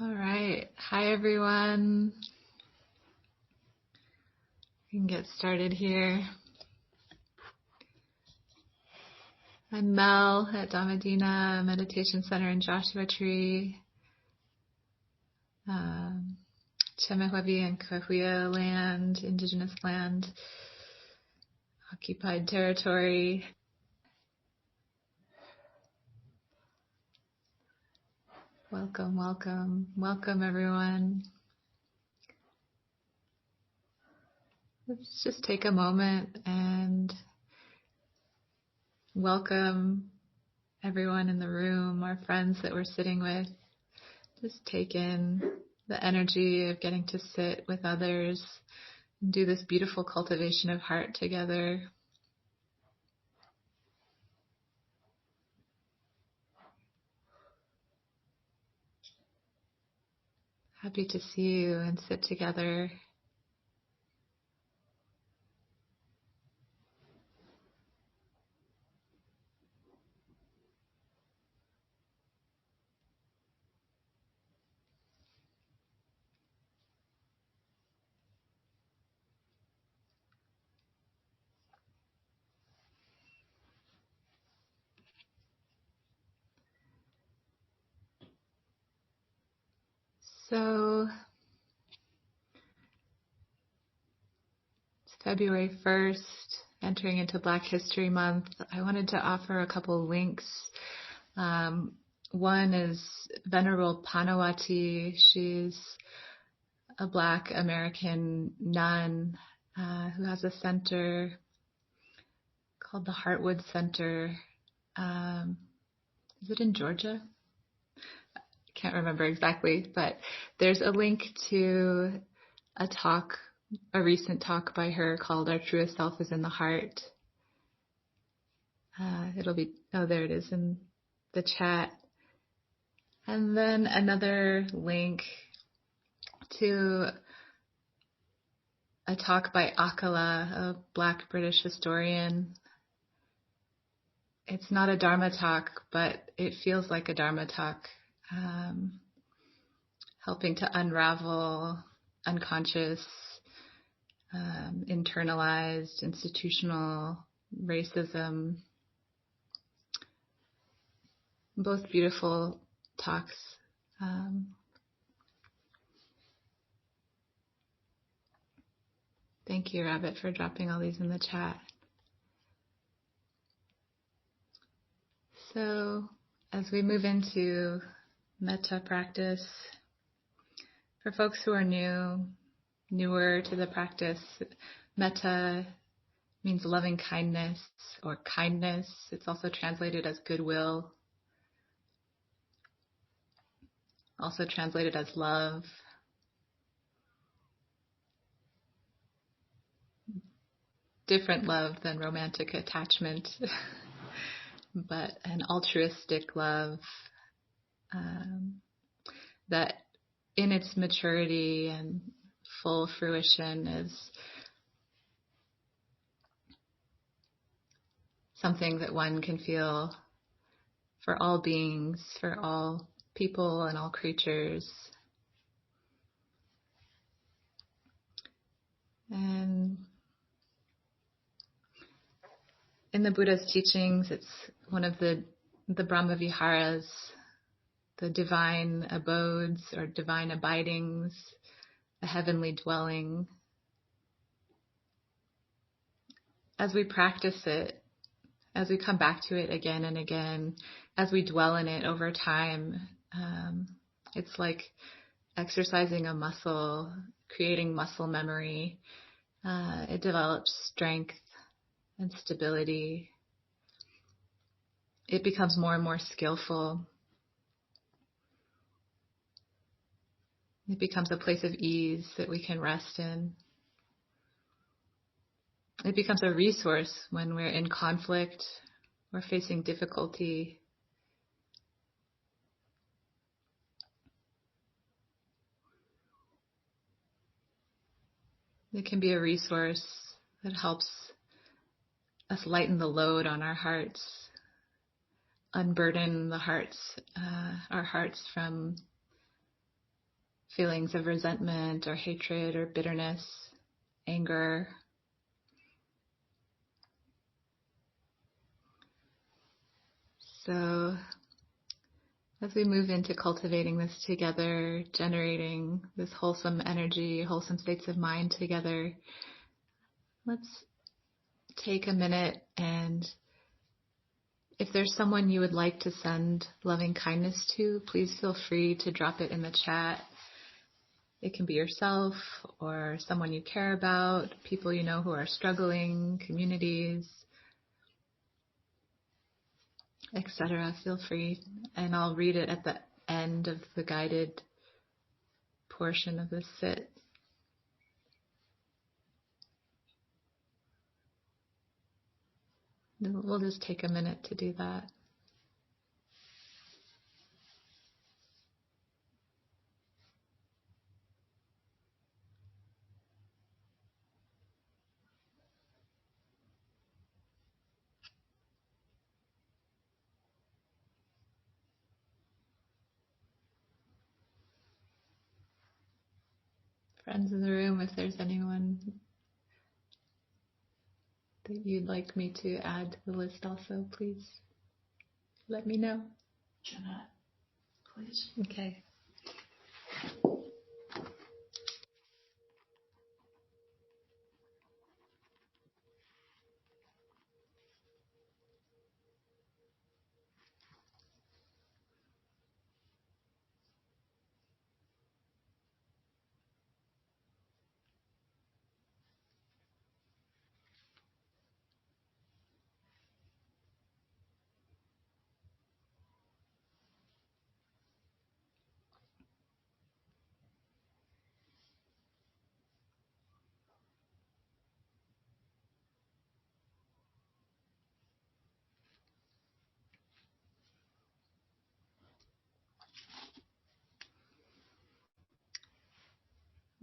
All right. Hi, everyone. We can get started here. I'm Mel at Dhamma Dena Meditation Center in Joshua Tree, Chemehuevi and Cahuilla land, indigenous land, occupied territory. Welcome, welcome, welcome, everyone. Let's just take a moment and welcome everyone in the room, our friends that we're sitting with. Just take in the energy of getting to sit with others and do this beautiful cultivation of heart together. Happy to see you and sit together. So, it's February 1st, entering into Black History Month. I wanted to offer a couple links. One is Venerable Panawati. She's a Black American nun who has a center called the Heartwood Center. Is it in Georgia? Can't remember exactly, but there's a link to a recent talk by her called Our Truest Self is in the Heart. There it is in the chat. And then another link to a talk by Akala, a Black British historian. It's not a Dharma talk, but it feels like a Dharma talk, helping to unravel unconscious, internalized, institutional racism. Both beautiful talks. Thank you, Rabbit, for dropping all these in the chat. So, as we move into Metta practice, for folks who are newer to the practice, Metta means loving kindness or kindness. It's also translated as goodwill, also translated as love. Different love than romantic attachment, but an altruistic love that in its maturity and full fruition is something that one can feel for all beings, for all people and all creatures. And in the Buddha's teachings, it's one of the Brahma Viharas, the divine abodes or divine abidings, the heavenly dwelling. As we practice it, as we come back to it again and again, as we dwell in it over time, it's like exercising a muscle, creating muscle memory. It develops strength and stability. It becomes more and more skillful. It becomes a place of ease that we can rest in. It becomes a resource when we're in conflict or facing difficulty. It can be a resource that helps us lighten the load on our hearts, unburden our hearts from feelings of resentment or hatred or bitterness, anger. So as we move into cultivating this together, generating this wholesome energy, wholesome states of mind together, let's take a minute, and if there's someone you would like to send loving kindness to, please feel free to drop it in the chat. It can be yourself or someone you care about, people you know who are struggling, communities, etc. Feel free, and I'll read it at the end of the guided portion of this sit. We'll just take a minute to do that. Friends in the room, if there's anyone that you'd like me to add to the list also, please let me know. Jeanette, please. Okay.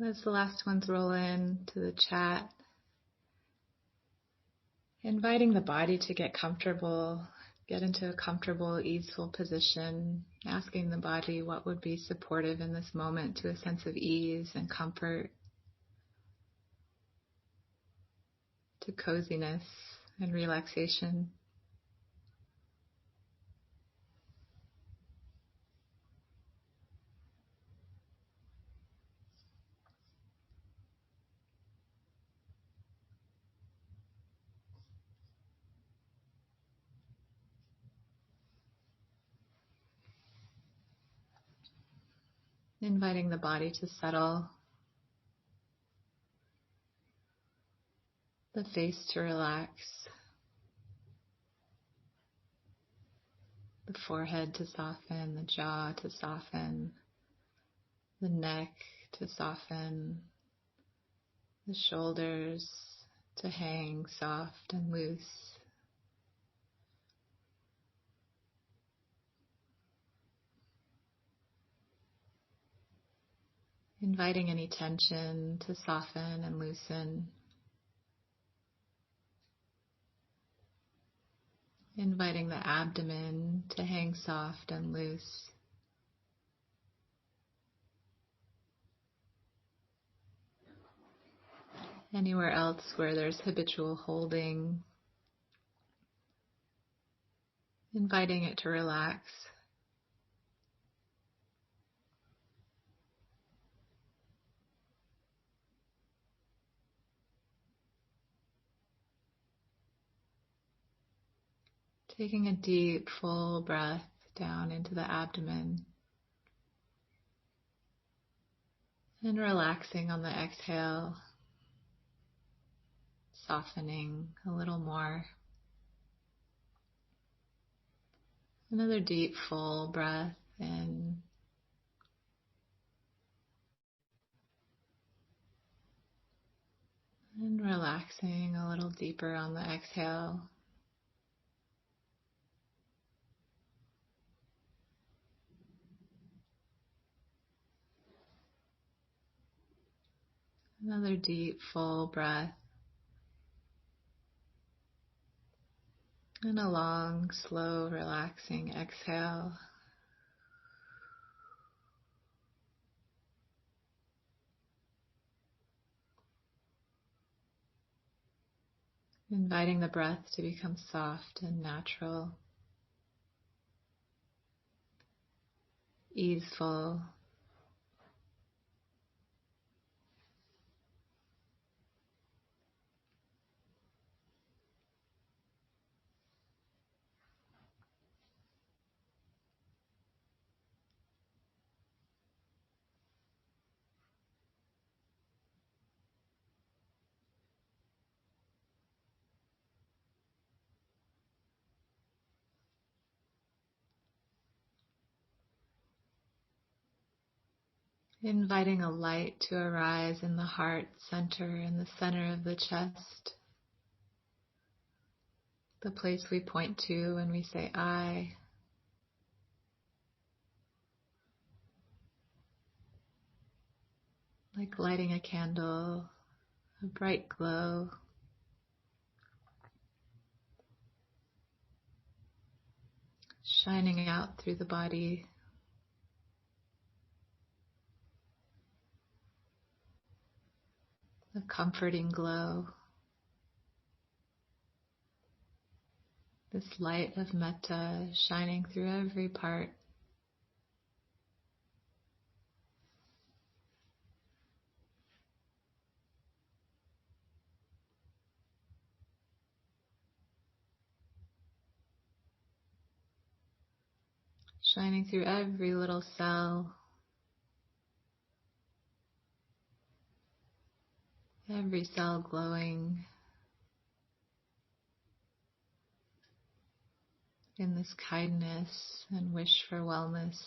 As the last ones roll in to the chat, inviting the body to get comfortable, get into a comfortable, easeful position, asking the body what would be supportive in this moment to a sense of ease and comfort, to coziness and relaxation. Inviting the body to settle, the face to relax, the forehead to soften, the jaw to soften, the neck to soften, the shoulders to hang soft and loose. Inviting any tension to soften and loosen. Inviting the abdomen to hang soft and loose. Anywhere else where there's habitual holding, inviting it to relax. Taking a deep, full breath down into the abdomen and relaxing on the exhale, softening a little more. Another deep, full breath in. And relaxing a little deeper on the exhale. Another deep, full breath. And a long, slow, relaxing exhale. Inviting the breath to become soft and natural, easeful. Inviting a light to arise in the heart center, in the center of the chest, the place we point to when we say I. Like lighting a candle, a bright glow. Shining out through the body. A comforting glow. This light of Metta shining through every part. Shining through every little cell. Every cell glowing in this kindness and wish for wellness.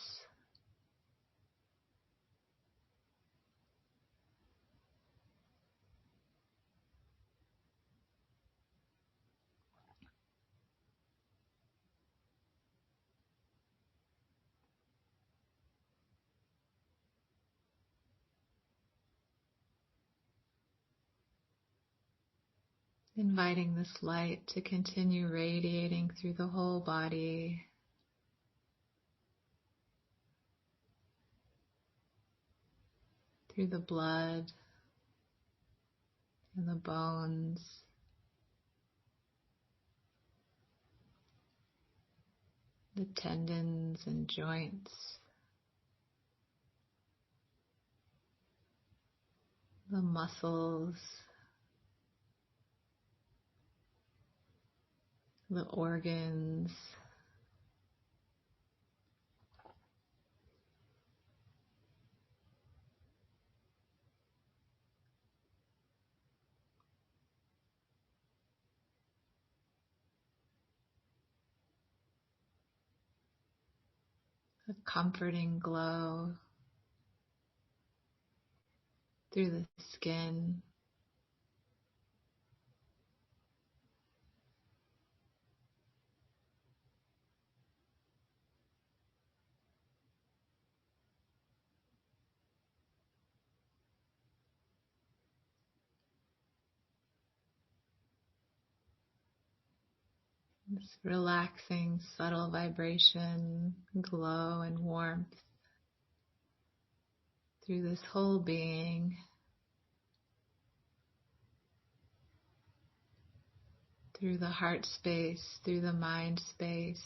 Inviting this light to continue radiating through the whole body. Through the blood and the bones. The tendons and joints. The muscles. The organs. A comforting glow through the skin. This relaxing, subtle vibration, glow and warmth through this whole being, through the heart space, through the mind space.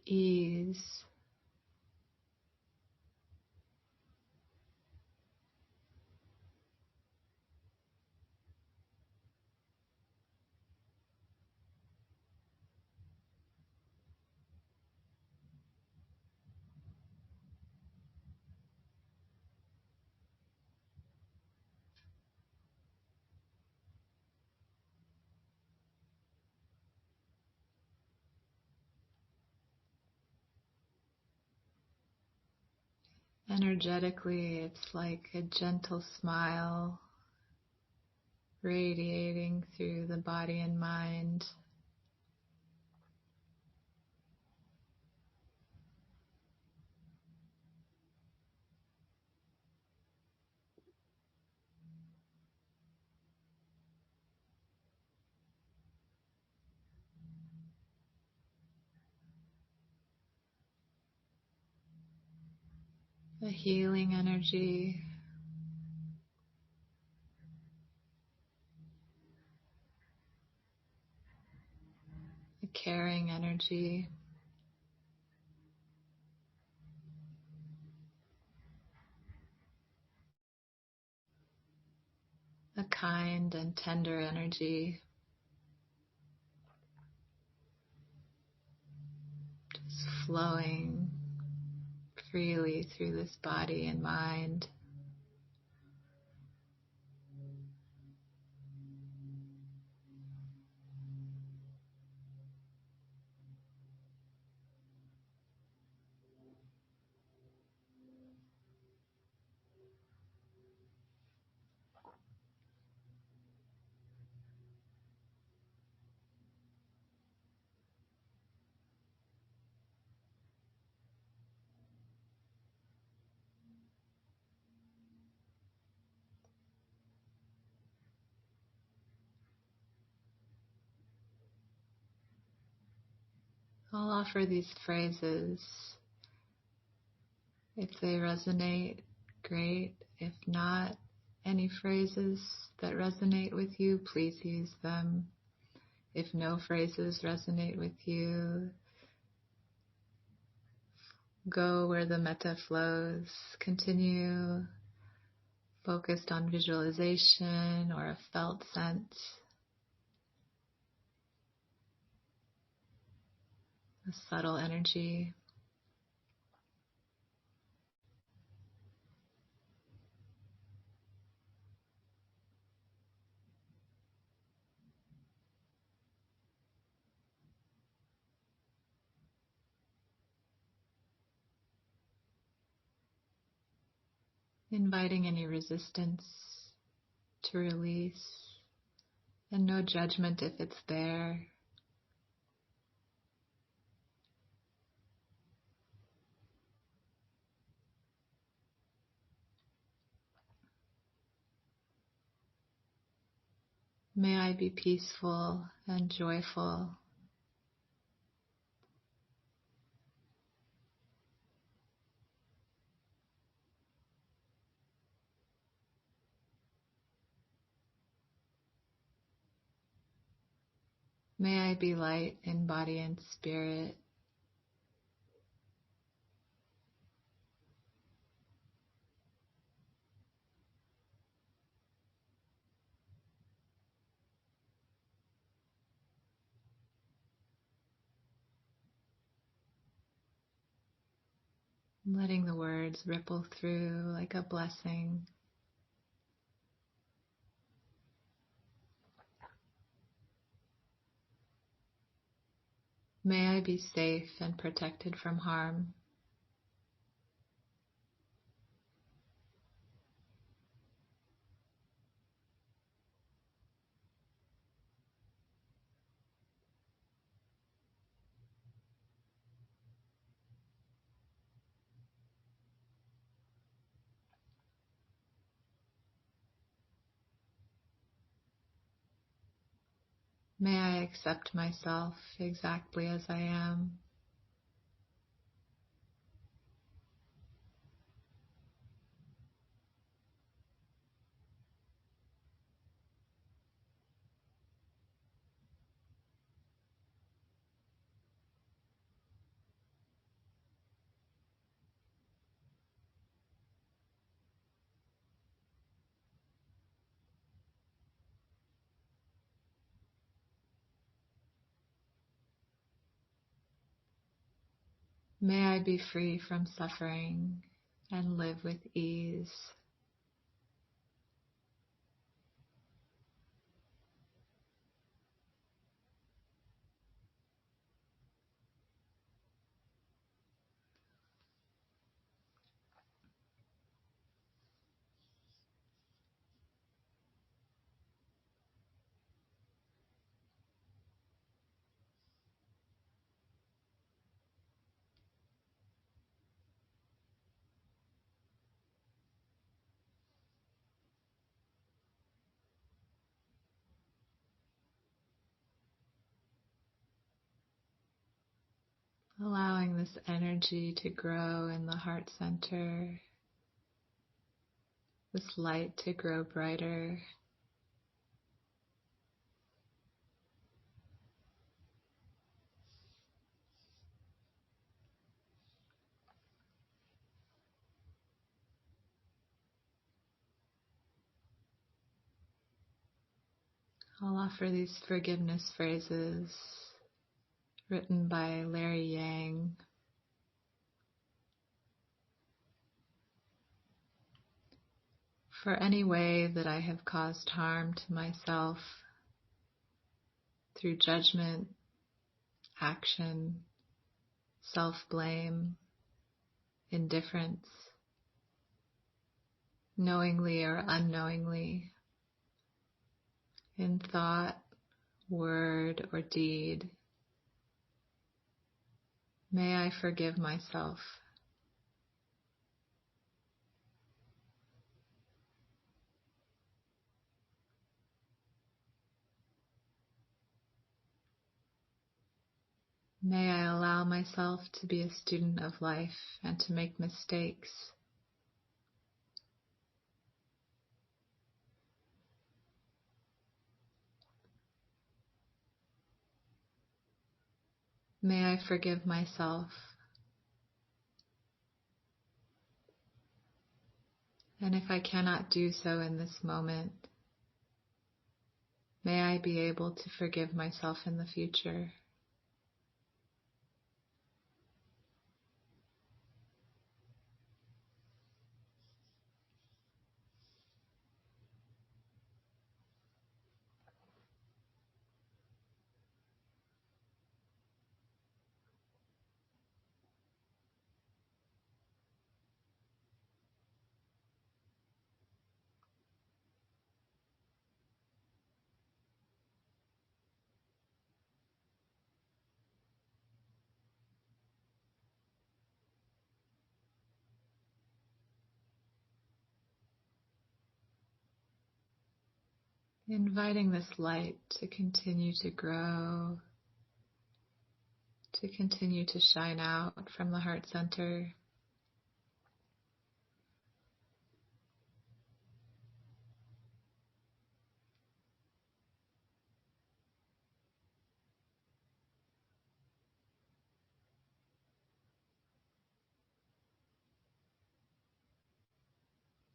Ease. Energetically, it's like a gentle smile radiating through the body and mind. a healing energy, a caring energy, a kind and tender energy, just flowing freely through this body and mind. I'll offer these phrases. If they resonate, great. If not, any phrases that resonate with you, please use them. If no phrases resonate with you, go where the metta flows. Continue focused on visualization or a felt sense, a subtle energy. Inviting any resistance to release, and no judgment if it's there. May I be peaceful and joyful. May I be light in body and spirit. Letting the words ripple through like a blessing. May I be safe and protected from harm. May I accept myself exactly as I am. May I be free from suffering and live with ease. Allowing this energy to grow in the heart center, this light to grow brighter. I'll offer these forgiveness phrases written by Larry Yang. For any way that I have caused harm to myself through judgment, action, self-blame, indifference, knowingly or unknowingly, in thought, word, or deed, may I forgive myself. May I allow myself to be a student of life and to make mistakes. May I forgive myself. And if I cannot do so in this moment, may I be able to forgive myself in the future. Inviting this light to continue to grow, to continue to shine out from the heart center.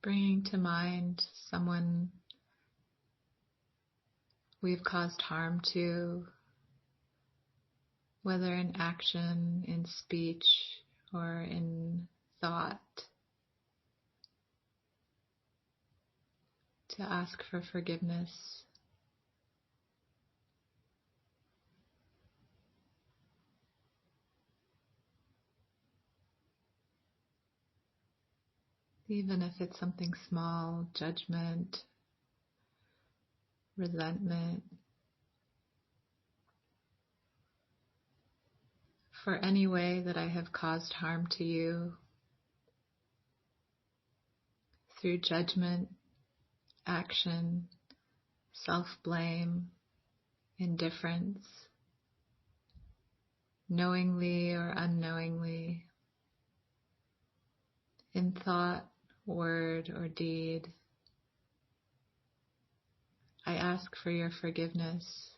Bringing to mind someone we've caused harm to, whether in action, in speech, or in thought, to ask for forgiveness. Even if it's something small, judgment, resentment, for any way that I have caused harm to you through judgment, action, self-blame, indifference, knowingly or unknowingly, in thought, word, or deed. I ask for your forgiveness.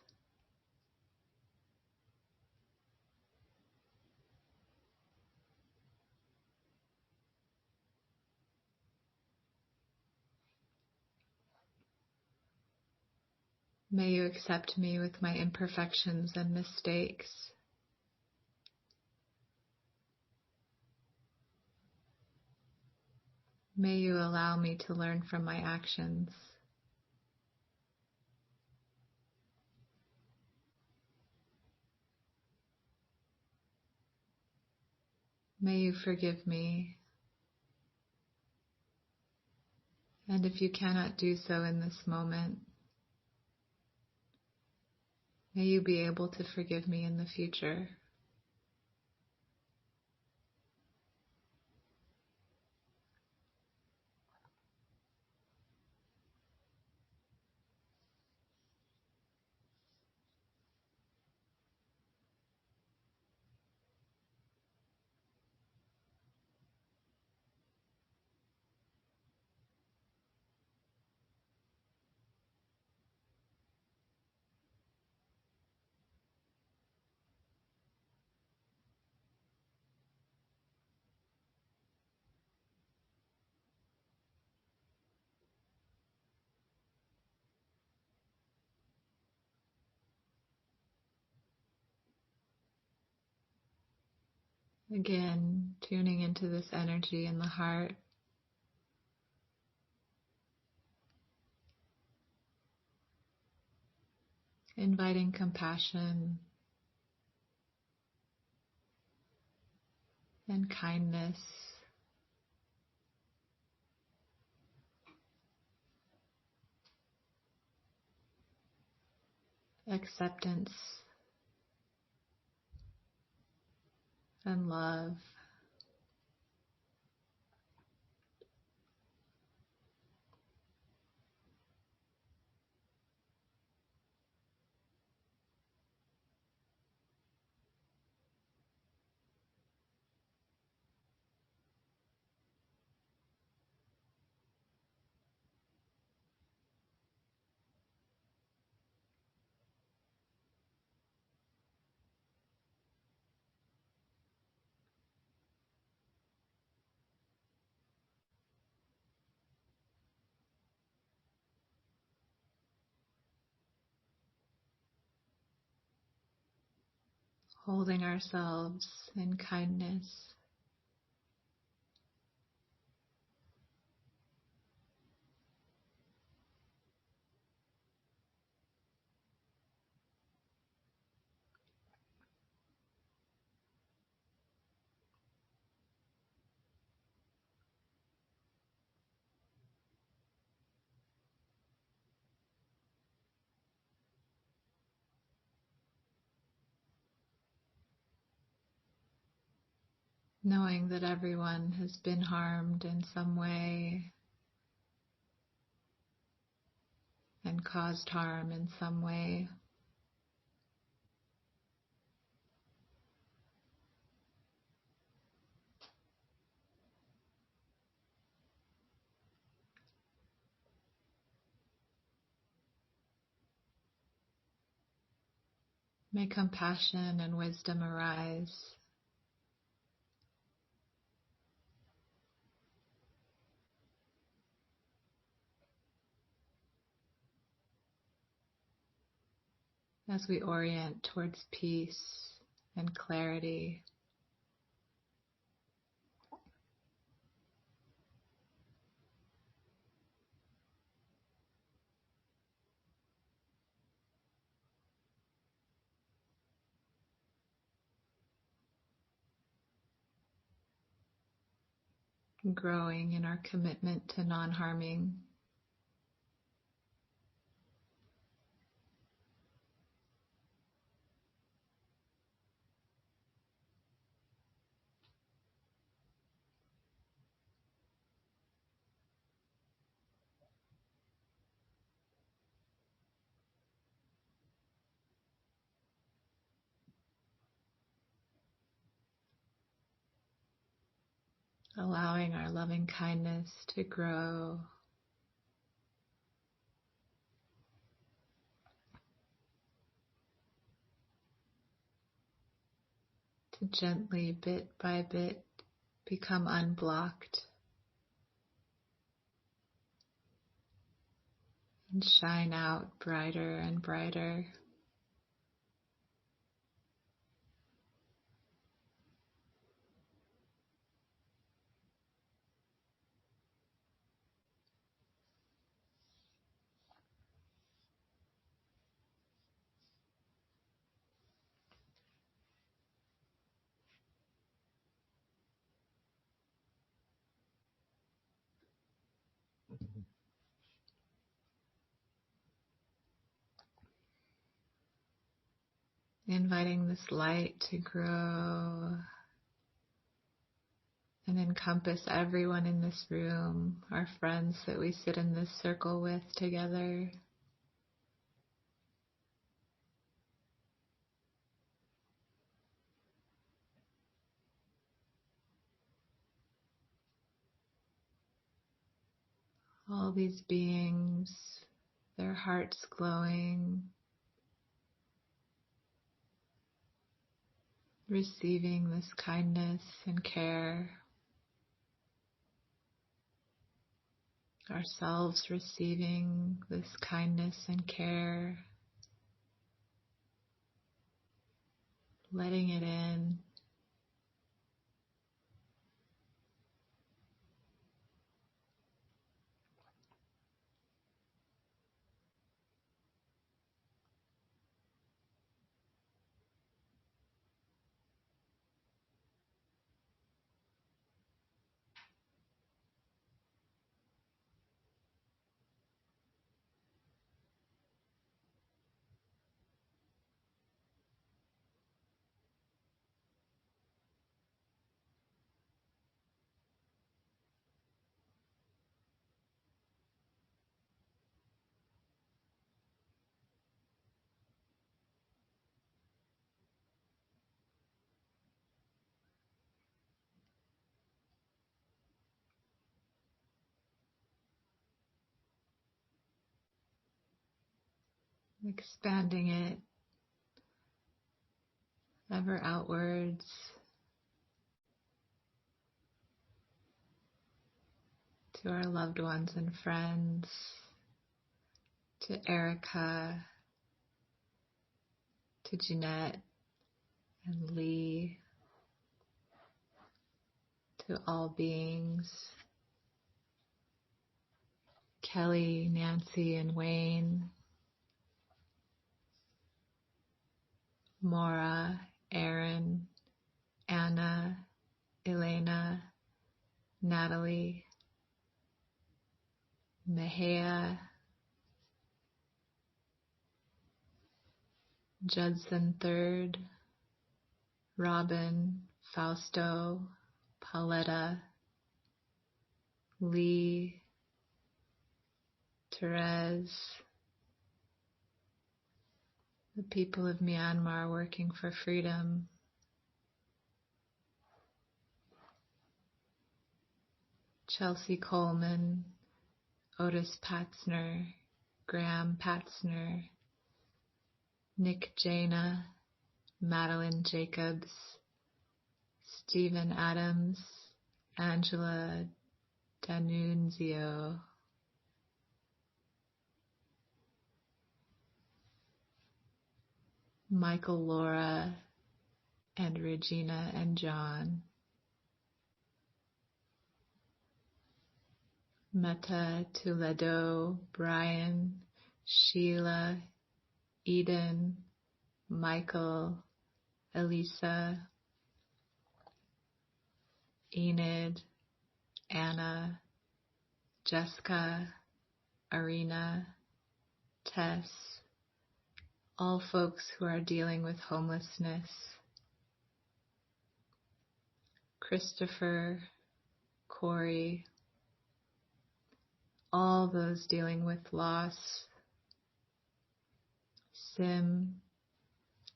May you accept me with my imperfections and mistakes. May you allow me to learn from my actions. May you forgive me. And if you cannot do so in this moment, may you be able to forgive me in the future. Again, tuning into this energy in the heart. Inviting compassion and kindness. Acceptance and love. Holding ourselves in kindness. Knowing that everyone has been harmed in some way and caused harm in some way. May compassion and wisdom arise. As we orient towards peace and clarity. Growing in our commitment to non-harming. Allowing our loving kindness to grow. To gently, bit by bit, become unblocked and shine out brighter and brighter. Inviting this light to grow and encompass everyone in this room, our friends that we sit in this circle with together. All these beings, their hearts glowing, receiving this kindness and care. Ourselves receiving this kindness and care. Letting it in. expanding it ever outwards to our loved ones and friends, to Erica, to Jeanette and Lee, to all beings, Kelly, Nancy, and Wayne, Maura, Aaron, Anna, Elena, Natalie, Mejia, Judson III, Robin, Fausto, Pauletta, Lee, Therese, the people of Myanmar working for freedom, Chelsea Coleman, Otis Patzner, Graham Patzner, Nick Jana, Madeline Jacobs, Stephen Adams, Angela D'Annunzio, Michael, Laura, and Regina and John, Metta, Toledo, Brian, Sheila, Eden, Michael, Elisa, Enid, Anna, Jessica, Arena, Tess, all folks who are dealing with homelessness, Christopher, Corey, all those dealing with loss, Sim,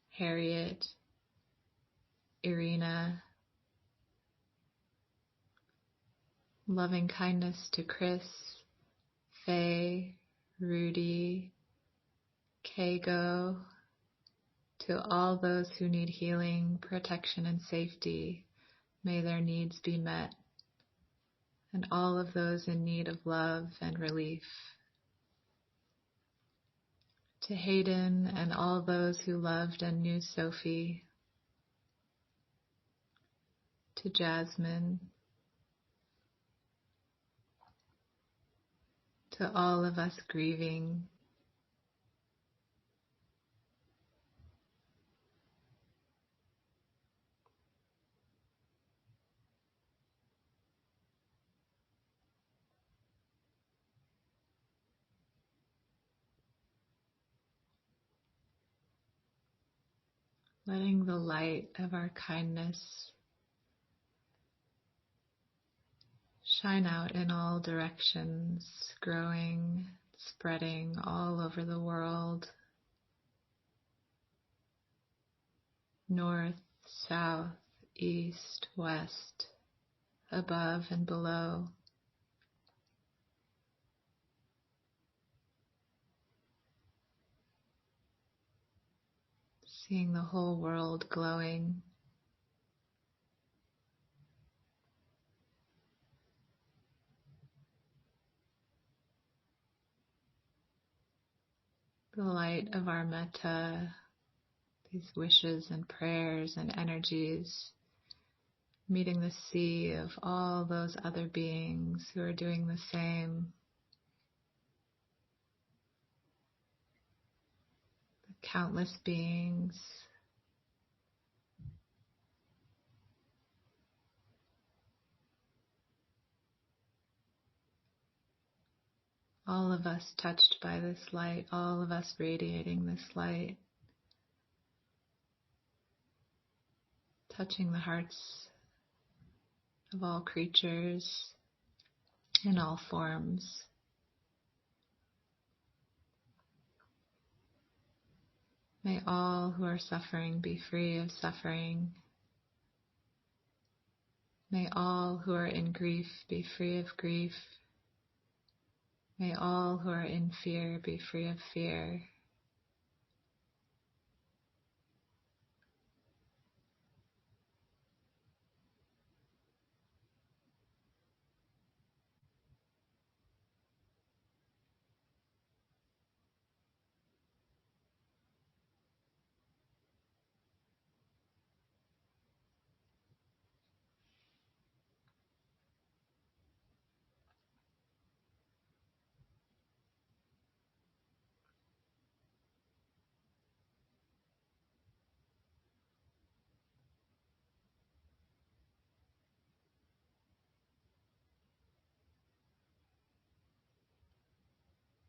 Harriet, Irina, loving kindness to Chris, Faye, Rudy, Kago, to all those who need healing, protection, and safety. May their needs be met, and all of those in need of love and relief. To Hayden and all those who loved and knew Sophie. To Jasmine. To all of us grieving. Letting the light of our kindness shine out in all directions, growing, spreading all over the world, north, south, east, west, above and below. Seeing the whole world glowing. The light of our metta, these wishes and prayers and energies, meeting the sea of all those other beings who are doing the same. The countless beings. All of us touched by this light, all of us radiating this light, touching the hearts of all creatures in all forms. May all who are suffering be free of suffering. May all who are in grief be free of grief. May all who are in fear be free of fear.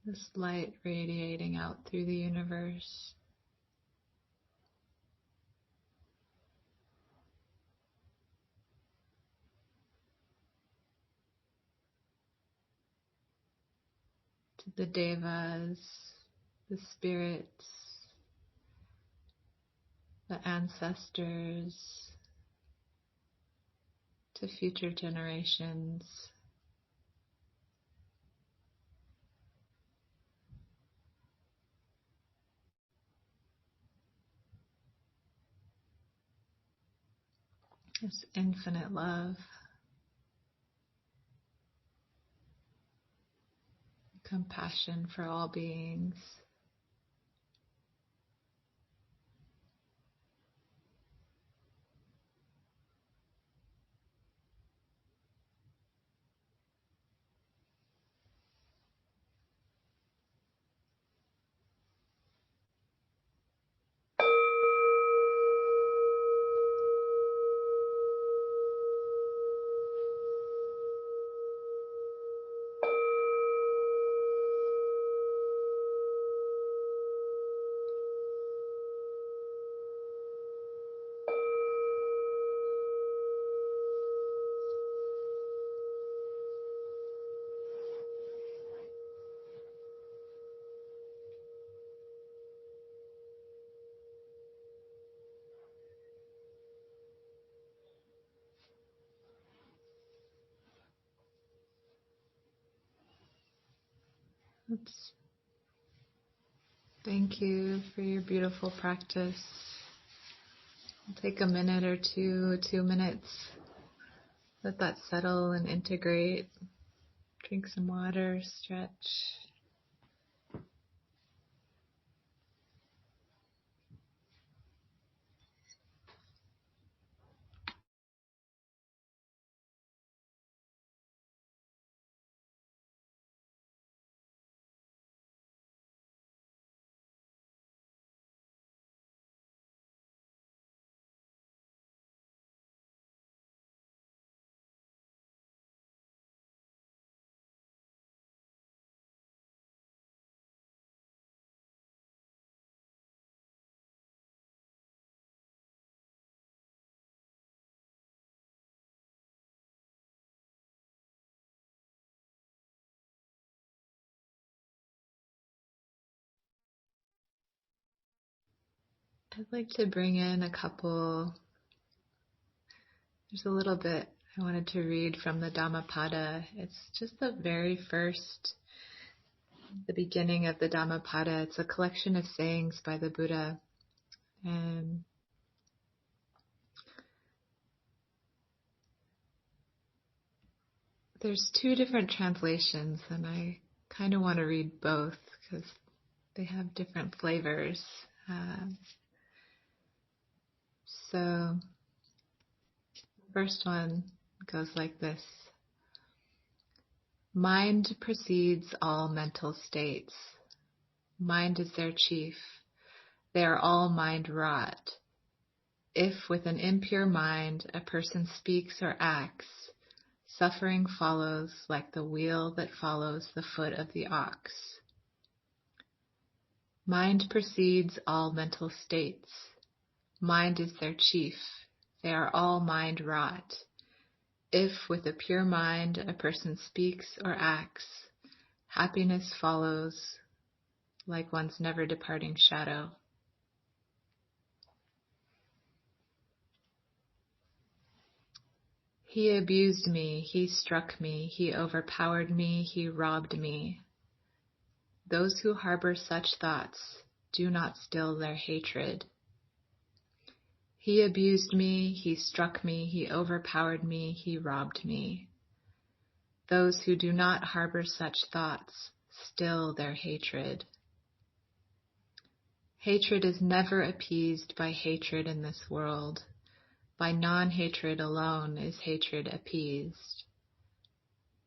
This light radiating out through the universe. To the devas, the spirits, the ancestors, to future generations. This infinite love, compassion for all beings. Thank you for your beautiful practice. I'll take a minute or 2 minutes. Let that settle and integrate. Drink some water, stretch. I'd like to bring in there's a little bit I wanted to read from the Dhammapada. It's just the very first, the beginning of the Dhammapada. It's a collection of sayings by the Buddha. And there's 2 different translations, and I kind of want to read both because they have different flavors. So the first one goes like this. Mind precedes all mental states. Mind is their chief. They are all mind wrought. If with an impure mind a person speaks or acts, suffering follows like the wheel that follows the foot of the ox. Mind precedes all mental states. Mind is their chief. They are all mind wrought. If with a pure mind a person speaks or acts, happiness follows like one's never departing shadow. He abused me, he struck me, he overpowered me, he robbed me. Those who harbor such thoughts do not still their hatred. He abused me, he struck me, he overpowered me, he robbed me. Those who do not harbor such thoughts still their hatred. Hatred is never appeased by hatred in this world. By non-hatred alone is hatred appeased.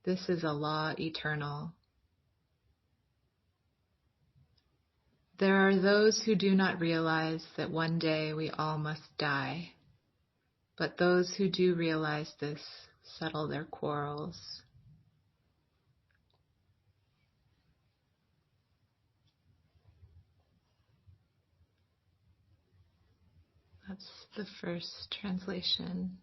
This is a law eternal. There are those who do not realize that one day we all must die, but those who do realize this settle their quarrels. That's the first translation.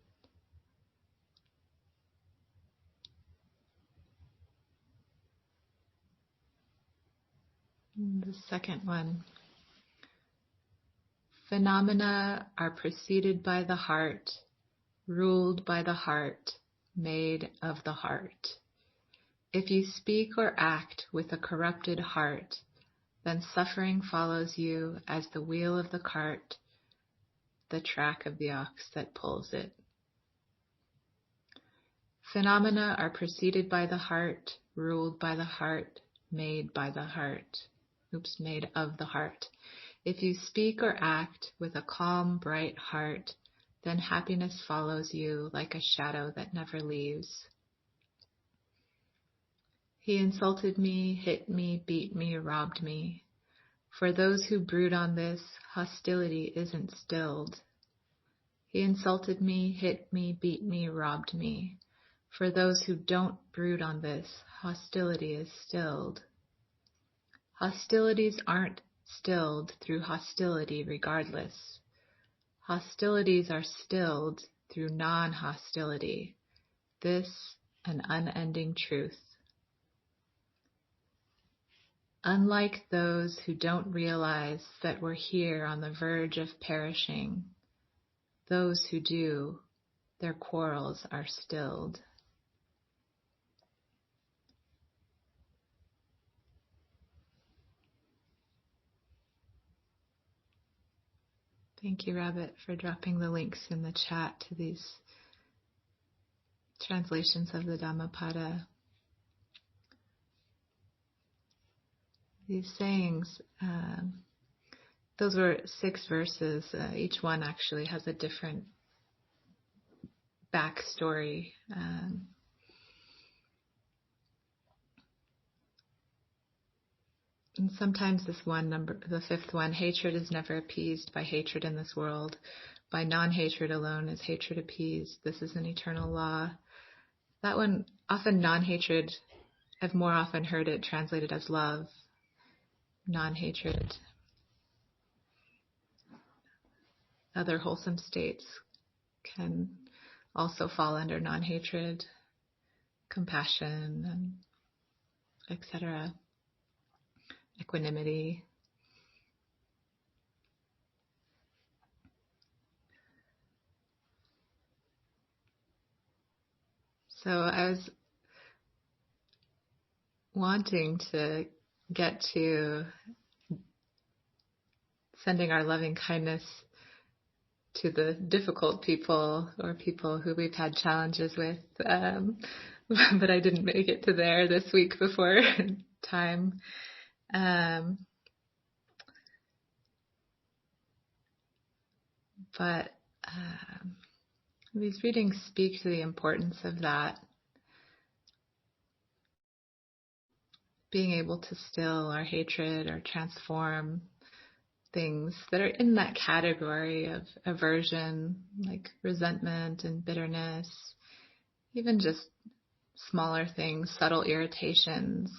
And the second one. Phenomena are preceded by the heart, ruled by the heart, made of the heart. If you speak or act with a corrupted heart, then suffering follows you as the wheel of the cart, the track of the ox that pulls it. Phenomena are preceded by the heart, ruled by the heart, made of the heart. If you speak or act with a calm, bright heart, then happiness follows you like a shadow that never leaves. He insulted me, hit me, beat me, robbed me. For those who brood on this, hostility isn't stilled. He insulted me, hit me, beat me, robbed me. For those who don't brood on this, hostility is stilled. Hostilities aren't stilled through hostility regardless. Hostilities are stilled through non-hostility. This an unending truth. Unlike those who don't realize that we're here on the verge of perishing, those who do, their quarrels are stilled. Thank you, Rabbit, for dropping the links in the chat to these translations of the Dhammapada. These sayings, those were 6 verses. Each one actually has a different backstory. And sometimes this one number, the 5th one, hatred is never appeased by hatred in this world. By non-hatred alone is hatred appeased. This is an eternal law. That one, often non-hatred, I've more often heard it translated as love, non-hatred. Other wholesome states can also fall under non-hatred, compassion, etc. Equanimity. So I was wanting to get to sending our loving kindness to the difficult people or people who we've had challenges with, but I didn't make it to there this week before time. But these readings speak to the importance of that, being able to still our hatred or transform things that are in that category of aversion, like resentment and bitterness, even just smaller things, subtle irritations.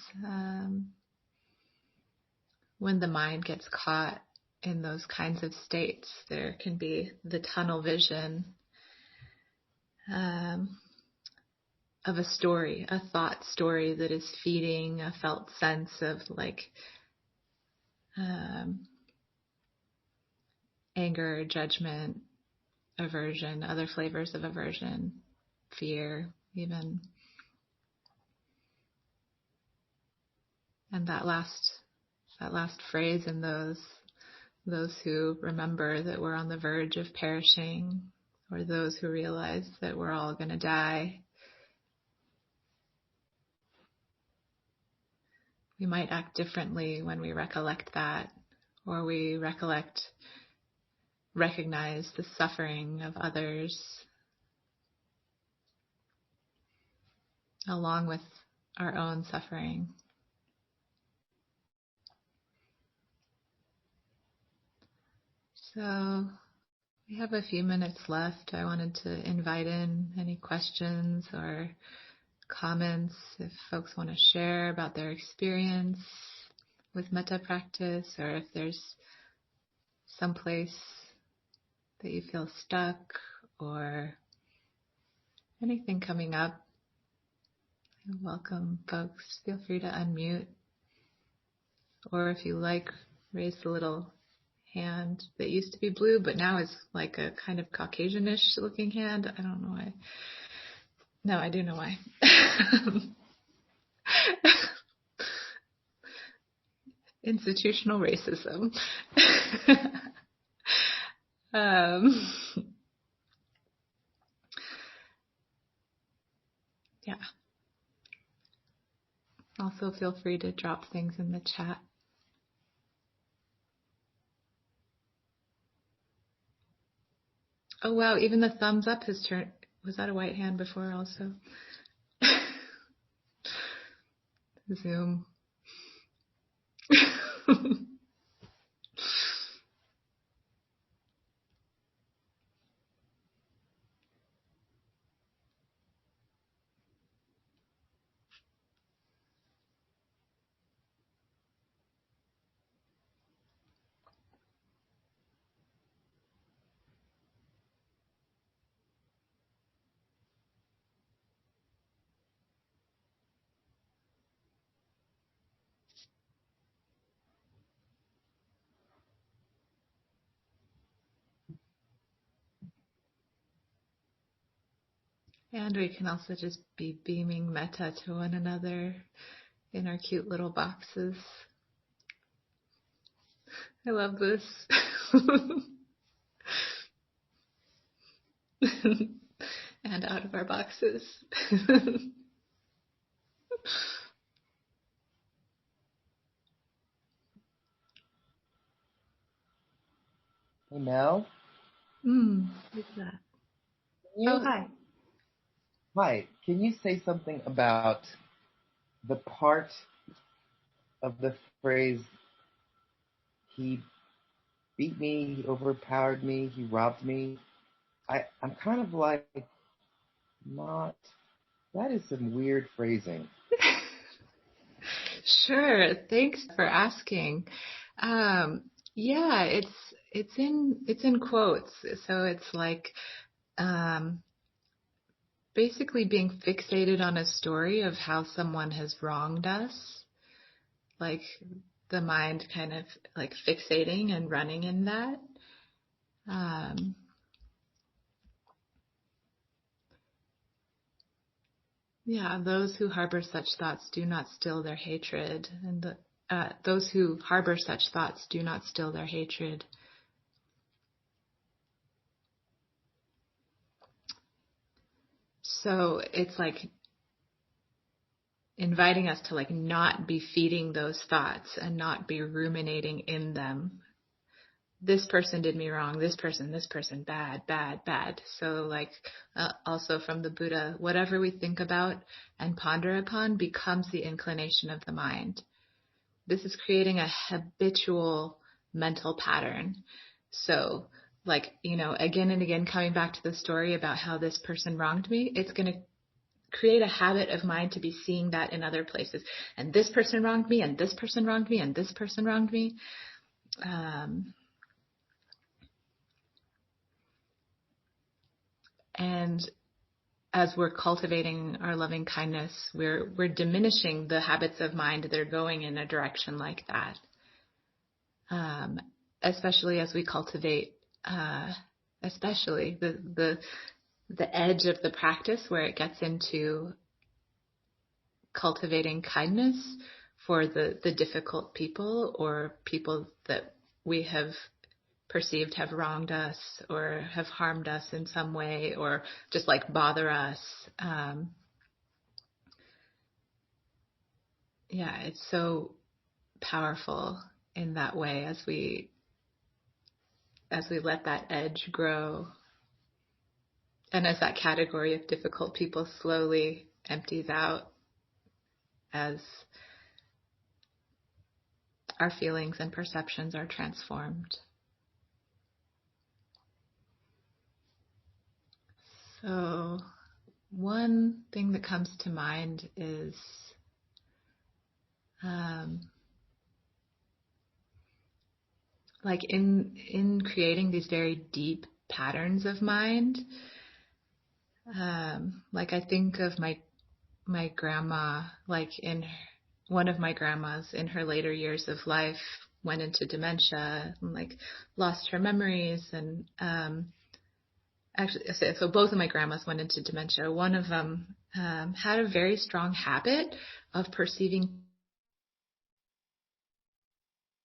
When the mind gets caught in those kinds of states, there can be the tunnel vision of a story, a thought story that is feeding a felt sense of anger, judgment, aversion, other flavors of aversion, fear, even. And that last phrase in those who remember that we're on the verge of perishing, or those who realize that we're all going to die, we might act differently when we recollect that, or we recognize the suffering of others along with our own suffering. So we have a few minutes left. I wanted to invite in any questions or comments if folks want to share about their experience with metta practice, or if there's someplace that you feel stuck or anything coming up. Welcome, folks. Feel free to unmute. Or if you like, raise the little hand that used to be blue, but now is like a kind of Caucasianish looking hand. I don't know why. No, I do know why. Institutional racism. Yeah. Also feel free to drop things in the chat. Oh wow, even the thumbs up has turned. Was that a white hand before also? Zoom. And we can also just be beaming metta to one another in our cute little boxes. I love this. And out of our boxes. Hey Mel. Who's that? Oh, hi. Hi. Can you say something about the part of the phrase, he beat me, he overpowered me, he robbed me? I'm kind of like, not, that is some weird phrasing. Sure. Thanks for asking. Yeah, it's in quotes. So it's like basically being fixated on a story of how someone has wronged us, like the mind kind of like fixating and running in that. Yeah, those who harbor such thoughts do not still their hatred, and those who harbor such thoughts do not still their hatred. So it's like inviting us to like not be feeding those thoughts and not be ruminating in them. This person did me wrong. This person, bad, bad, bad. So like also from the Buddha, whatever we think about and ponder upon becomes the inclination of the mind. This is creating a habitual mental pattern. So like, again and again, coming back to the story about how this person wronged me, it's going to create a habit of mind to be seeing that in other places. And this person wronged me, and this person wronged me, and this person wronged me. And as we're cultivating our loving kindness, we're diminishing the habits of mind that are going in a direction like that. Especially as we cultivate, especially the edge of the practice where it gets into cultivating kindness for the difficult people or people that we have perceived have wronged us or have harmed us in some way or just like bother us. Yeah, it's so powerful in that way as we let that edge grow. And as that category of difficult people slowly empties out, as our feelings and perceptions are transformed. So one thing that comes to mind is like in creating these very deep patterns of mind. Like I think of my grandma, like one of my grandmas in her later years of life went into dementia and like lost her memories. And actually, so both of my grandmas went into dementia. One of them had a very strong habit of perceiving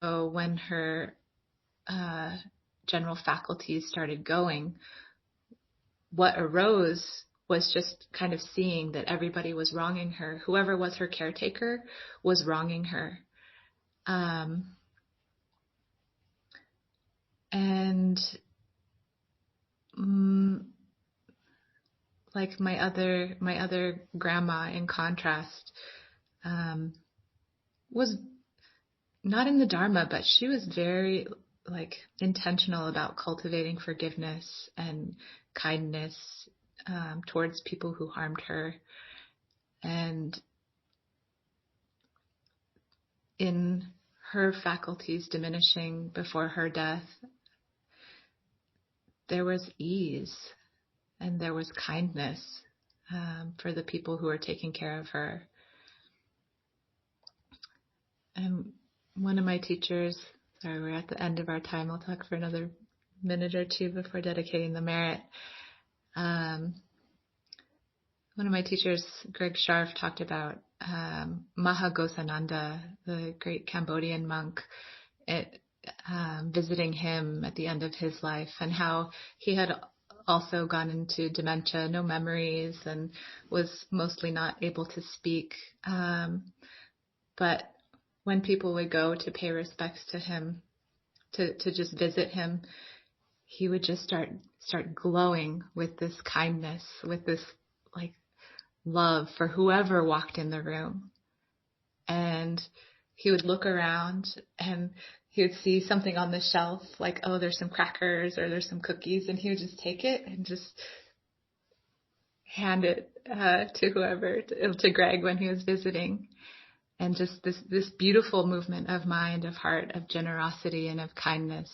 when her general faculties started going, what arose was just kind of seeing that everybody was wronging her. Whoever was her caretaker was wronging her. And like my other grandma, in contrast, was not in the Dharma, but she was very like intentional about cultivating forgiveness and kindness towards people who harmed her. And in her faculties diminishing before her death, there was ease and there was kindness for the people who were taking care of her. And one of my teachers, sorry, we're at the end of our time. I'll talk for another minute or two before dedicating the merit. One of my teachers, Greg Scharf, talked about Mahagosananda, the great Cambodian monk, visiting him at the end of his life, and how he had also gone into dementia, no memories, and was mostly not able to speak. But when people would go to pay respects to him, to just visit him, he would just start glowing with this kindness, with this like love for whoever walked in the room. And he would look around and he would see something on the shelf, like, oh, there's some crackers or there's some cookies, and he would just take it and just hand it to whoever, to Greg when he was visiting. And just this beautiful movement of mind, of heart, of generosity, and of kindness.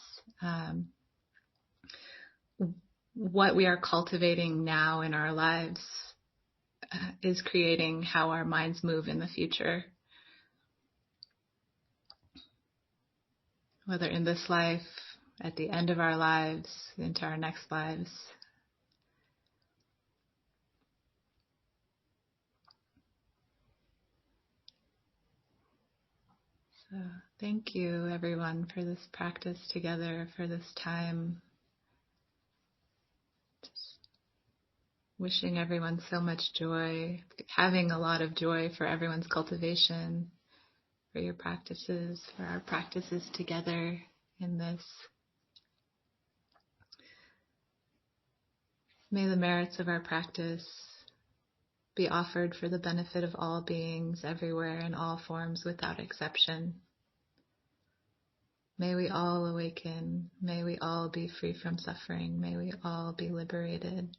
What we are cultivating now in our lives is creating how our minds move in the future. Whether in this life, at the end of our lives, into our next lives. So thank you, everyone, for this practice together, for this time. Just wishing everyone so much joy, having a lot of joy for everyone's cultivation, for your practices, for our practices together in this. May the merits of our practice be offered for the benefit of all beings everywhere in all forms without exception. May we all awaken. May we all be free from suffering. May we all be liberated.